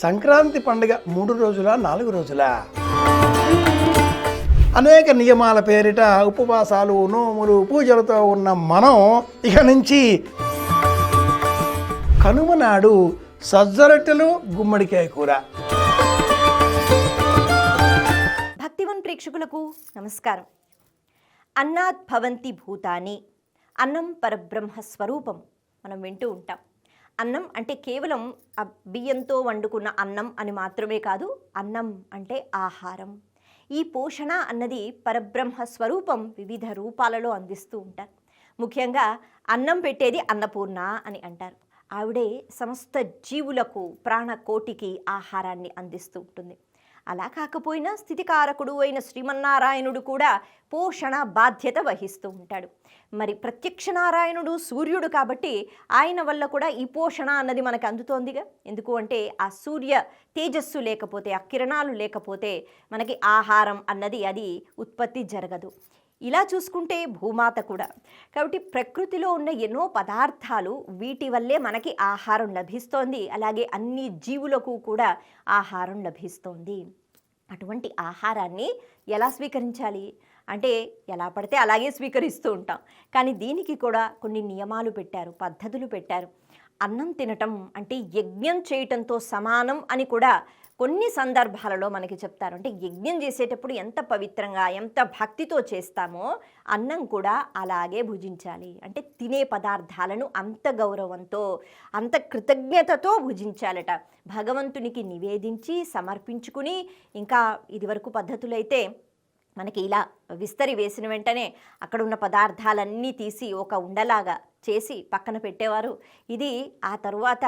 సంక్రాంతి పండుగ 3 రోజుల 4 రోజుల అనేక నియమాల పేరిట ఉపవాసాలు, నోములు, పూజలతో ఉన్న మనం ఇక నుంచి కనుమ నాడు సజ్జరొట్టెలు, గుమ్మడికాయ కూర. భక్తివన్ ప్రేక్షకులకు నమస్కారం. అన్నాత్ భవంతి భూతాని, అన్నం పరబ్రహ్మ స్వరూపం మనం వింటూ ఉంటాం. అన్నం అంటే కేవలం బియ్యంతో వండుకున్న అన్నం అని మాత్రమే కాదు, అన్నం అంటే ఆహారం. ఈ పోషణ అన్నది పరబ్రహ్మ స్వరూపం వివిధ రూపాలలో అందిస్తూ ఉంటారు. ముఖ్యంగా అన్నం పెట్టేది అన్నపూర్ణ అని అంటారు. ఆవిడే సమస్త జీవులకు, ప్రాణకోటికి ఆహారాన్ని అందిస్తూ ఉంటుంది. అలా కాకపోయినా స్థితికారకుడు అయిన శ్రీమన్నారాయణుడు కూడా పోషణ బాధ్యత వహిస్తూ ఉంటాడు. మరి ప్రత్యక్ష నారాయణుడు సూర్యుడు కాబట్టి ఆయన వల్ల కూడా ఈ పోషణ అన్నది మనకు అందుతోందిగా. ఎందుకు అంటే ఆ సూర్య తేజస్సు లేకపోతే, ఆ కిరణాలు లేకపోతే మనకి ఆహారం అన్నది అది ఉత్పత్తి జరగదు. ఇలా చూసుకుంటే భూమాత కూడా. కాబట్టి ప్రకృతిలో ఉన్న ఎన్నో పదార్థాలు వీటి వల్లే మనకి ఆహారం లభిస్తోంది. అలాగే అన్ని జీవులకు కూడా ఆహారం లభిస్తోంది. అటువంటి ఆహారాన్ని ఎలా స్వీకరించాలి అంటే ఎలా పడితే అలాగే స్వీకరిస్తూ ఉంటాం. కానీ దీనికి కూడా కొన్ని నియమాలు పెట్టారు, పద్ధతులు పెట్టారు. అన్నం తినటం అంటే యజ్ఞం చేయటంతో సమానం అని కూడా కొన్ని సందర్భాలలో మనకి చెప్తారు. అంటే యజ్ఞం చేసేటప్పుడు ఎంత పవిత్రంగా, ఎంత భక్తితో చేస్తామో అన్నం కూడా అలాగే భుజించాలి. అంటే తినే పదార్థాలను అంత గౌరవంతో, అంత కృతజ్ఞతతో భుజించాలట. భగవంతునికి నివేదించి సమర్పించుకుని, ఇంకా ఇదివరకు పద్ధతులైతే మనకి ఇలా విస్తరి వేసిన వెంటనే అక్కడ ఉన్న పదార్థాలన్నీ తీసి ఒక ఉండలాగా చేసి పక్కన పెట్టేవారు. ఇది ఆ తరువాత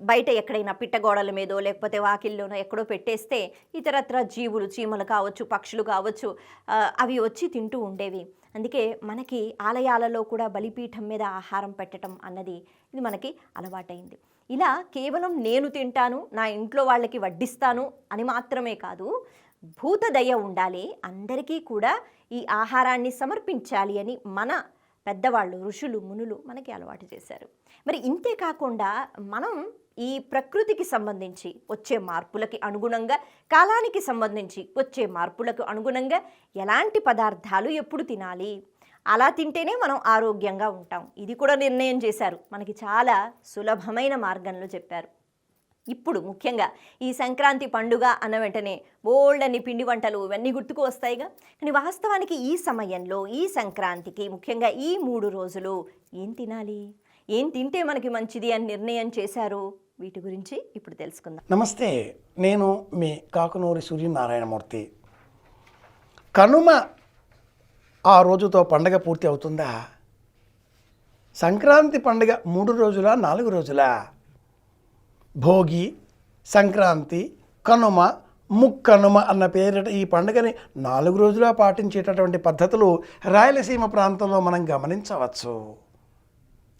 బయట ఎక్కడైనా పిట్టగోడల మీదో లేకపోతే వాకిల్లోనో ఎక్కడో పెట్టేస్తే ఇతరత్ర జీవులు, చీమలు కావచ్చు, పక్షులు కావచ్చు, అవి వచ్చి తింటూ ఉండేవి. అందుకే మనకి ఆలయాలలో కూడా బలిపీఠం మీద ఆహారం పెట్టడం అన్నది ఇది మనకి అలవాటైంది. ఇలా కేవలం నేను తింటాను, నా ఇంట్లో వాళ్ళకి వడ్డిస్తాను అని మాత్రమే కాదు, భూతదయ ఉండాలి, అందరికీ కూడా ఈ ఆహారాన్ని సమర్పించాలి అని మన పెద్దవాళ్ళు, ఋషులు, మునులు మనకి అలవాటు చేశారు. మరి ఇంతే కాకుండా మనం ఈ ప్రకృతికి సంబంధించి వచ్చే మార్పులకి అనుగుణంగా, కాలానికి సంబంధించి వచ్చే మార్పులకు అనుగుణంగా ఎలాంటి పదార్థాలు ఎప్పుడు తినాలి, అలా తింటేనే మనం ఆరోగ్యంగా ఉంటాం, ఇది కూడా నిర్ణయం చేశారు. మనకి చాలా సులభమైన మార్గంలో చెప్పారు. ఇప్పుడు ముఖ్యంగా ఈ సంక్రాంతి పండుగ అన్న వెంటనే బోల్డని పిండి వంటలు ఇవన్నీ గుర్తుకు వస్తాయిగా. కానీ వాస్తవానికి ఈ సమయంలో, ఈ సంక్రాంతికి ముఖ్యంగా ఈ 3 రోజులు ఏం తినాలి, ఏం తింటే మనకి మంచిది అని నిర్ణయం చేశారు, వీటి గురించి ఇప్పుడు తెలుసుకుందాం. నమస్తే, నేను మీ కాకునూరి సూర్యనారాయణమూర్తి. కనుమ ఆ రోజుతో పండగ పూర్తి అవుతుందా? సంక్రాంతి పండుగ 3 రోజుల 4 రోజుల? భోగి, సంక్రాంతి, కనుమ, ముక్కనుమ అన్న పేరిట ఈ పండుగని 4 రోజులా పాటించేటటువంటి పద్ధతులు రాయలసీమ ప్రాంతంలో మనం గమనించవచ్చు.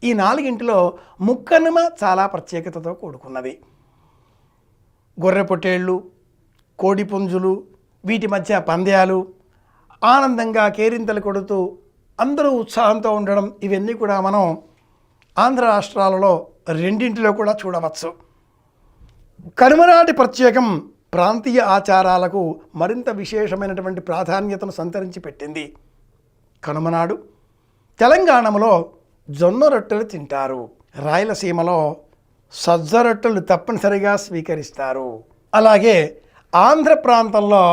ఈ 4ంటిలో ముక్కనుమ చాలా ప్రత్యేకతతో కూడుకున్నది. గొర్రె పొట్టేళ్ళు, కోడి పుంజులు, వీటి మధ్య పంద్యాలు, ఆనందంగా కేరింతలు కొడుతూ అందరూ ఉత్సాహంతో ఉండడం, ఇవన్నీ కూడా మనం ఆంధ్ర రాష్ట్రాలలో 2 కూడా చూడవచ్చు. కనుమనాటి ప్రత్యేకం ప్రాంతీయ ఆచారాలకు మరింత విశేషమైనటువంటి ప్రాధాన్యతను సంతరించి పెట్టింది. కనుమనాడు తెలంగాణలో జొన్న రొట్టెలు తింటారు, రాయలసీమలో సజ్జ రొట్టెలు తప్పనిసరిగా స్వీకరిస్తారు. అలాగే ఆంధ్ర ప్రాంతంలో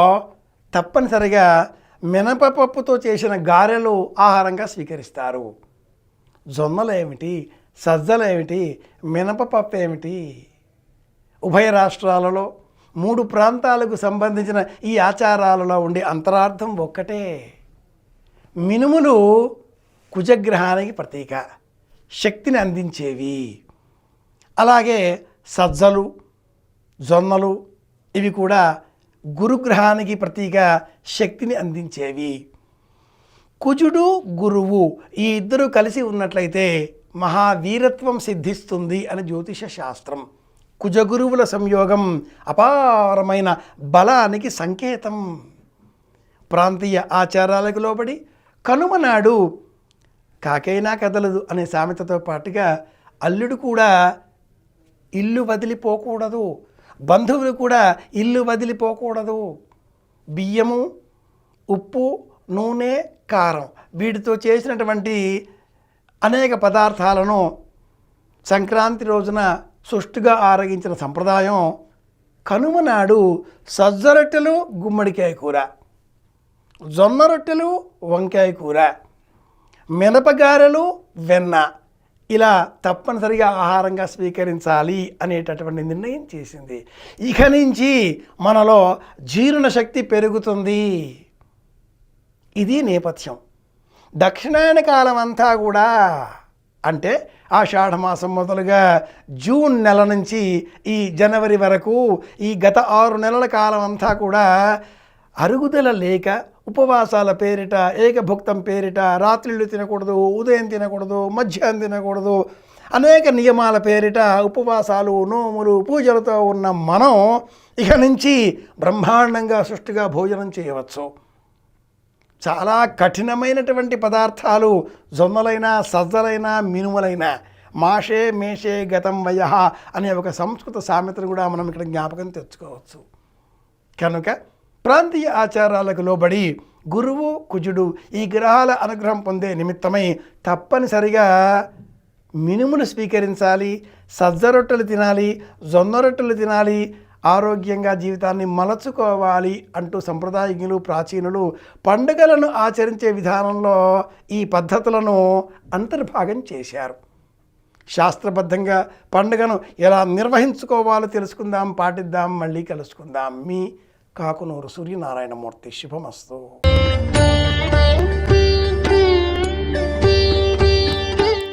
తప్పనిసరిగా మినపపప్పుతో చేసిన గారెలు ఆహారంగా స్వీకరిస్తారు. జొన్నలు ఏమిటి, సజ్జలు ఏమిటి, మినపపప్పు ఏమిటి? ఉభయ రాష్ట్రాలలో 3 ప్రాంతాలకు సంబంధించిన ఈ ఆచారాలలో ఉండే అంతరార్థం ఒక్కటే. మినుములు కుజగ్రహానికి ప్రతీక, శక్తిని అందించేవి. అలాగే సజ్జలు, జొన్నలు ఇవి కూడా గురుగ్రహానికి ప్రతీక, శక్తిని అందించేవి. కుజుడు, గురువు ఈ ఇద్దరు కలిసి ఉన్నట్లయితే మహావీరత్వం సిద్ధిస్తుంది అని జ్యోతిష శాస్త్రం. కుజగురువుల సంయోగం అపారమైన బలానికి సంకేతం. ప్రాంతీయ ఆచారాలకు లోబడి కనుమ నాడు కాకైనా కదలదు అనే సామెతతో పాటుగా అల్లుడు కూడా ఇల్లు వదిలిపోకూడదు, బంధువులు కూడా ఇల్లు వదిలిపోకూడదు. బియ్యము, ఉప్పు, నూనె, కారం వీటితో చేసినటువంటి అనేక పదార్థాలను సంక్రాంతి రోజున సుష్టుగా ఆరగించిన సంప్రదాయం. కనుమ నాడు సజ్జ రొట్టెలు, గుమ్మడికాయ కూర, జొన్న రొట్టెలు, వంకాయ కూర, మినపగారెలు, వెన్న ఇలా తప్పనిసరిగా ఆహారంగా స్వీకరించాలి అనేటటువంటి నిర్ణయం చేసింది. ఇక నుంచి మనలో జీర్ణశక్తి పెరుగుతుంది. ఇది నేపథ్యం. దక్షిణాయన కాలం అంతా కూడా అంటే ఆషాఢమాసం మొదలుగా జూన్ నెల నుంచి ఈ జనవరి వరకు ఈ గత 6 నెలల కాలం అంతా కూడా అరుగుదల లేక ఉపవాసాల పేరిట, ఏకభుక్తం పేరిట రాత్రిళ్ళు తినకూడదు, ఉదయం తినకూడదు, మధ్యాహ్నం తినకూడదు, అనేక నియమాల పేరిట ఉపవాసాలు, నోములు, పూజలతో ఉన్న మనం ఇక నుంచి బ్రహ్మాండంగా సుష్టిగా భోజనం చేయవచ్చు. చాలా కఠినమైనటువంటి పదార్థాలు జొన్నలైనా, సజ్జలైనా, మినుములైనా. మాషే మేషే గతం వయః అనే ఒక సంస్కృత సామెతను కూడా మనం ఇక్కడ జ్ఞాపకం తెచ్చుకోవచ్చు. కనుక ప్రాంతీయ ఆచారాలకు లోబడి గురువు, కుజుడు ఈ గ్రహాల అనుగ్రహం పొందే నిమిత్తమై తప్పనిసరిగా మినుములు స్వీకరించాలి, సజ్జ రొట్టెలు తినాలి, జొన్న రొట్టెలు తినాలి, ఆరోగ్యంగా జీవితాన్ని మలచుకోవాలి అంటూ సంప్రదాయజ్ఞులు, ప్రాచీనులు పండుగలను ఆచరించే విధానంలో ఈ పద్ధతులను అంతర్భాగం చేశారు. శాస్త్రబద్ధంగా పండుగను ఎలా నిర్వహించుకోవాలో తెలుసుకుందాం, పాటిద్దాం. మళ్ళీ కలుసుకుందాం. మీ కాకునూరు సూర్యనారాయణమూర్తి. శుభమస్తు.